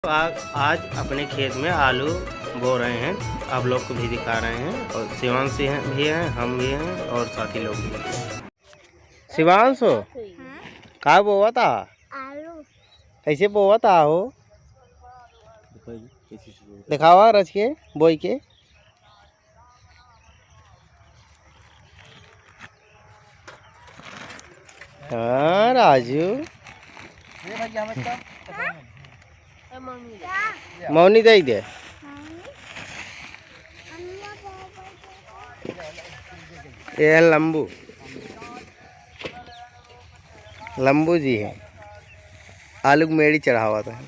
आज अपने खेत में आलू बो रहे हैं, आप लोग को भी दिखा रहे हैं। और शिवांश भी हैं, हम भी हैं और साथी लोग भी हैं। शिवांश हो का बोवा था? आलू कैसे बोवा था हो? दिखावा रच के बोई के। हाँ राजू मौनी दे दे। ये है लंबू, लंबू जी है। आलू की मेड़ी चढ़ा हुआ था।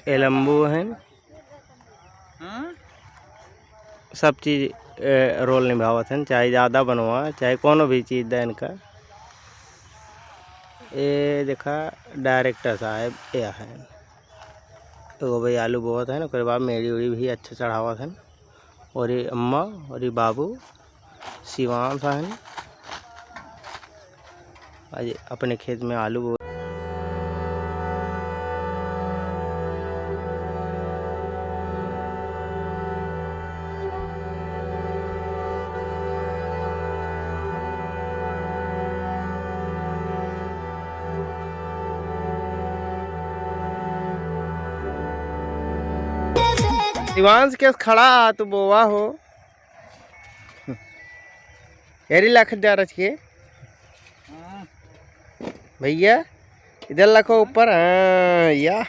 ये लंबू है, सब चीज रोल निभावत है, चाहे ज़्यादा बनवा चाहे कोनो भी चीज़ दे इनका। ये देखा डायरेक्टर साहब यह है तो भाई आलू बहुत है ना, उसके बाद मेड़ी उड़ी भी अच्छा चढ़ावा था। और ये अम्मा और ये बाबू शिवांश है आज अपने खेत में आलू बो। शिवांश के खड़ा तो बोवा हो यारी लख जा रच के भैया इधर लखो ऊपर। हाँ या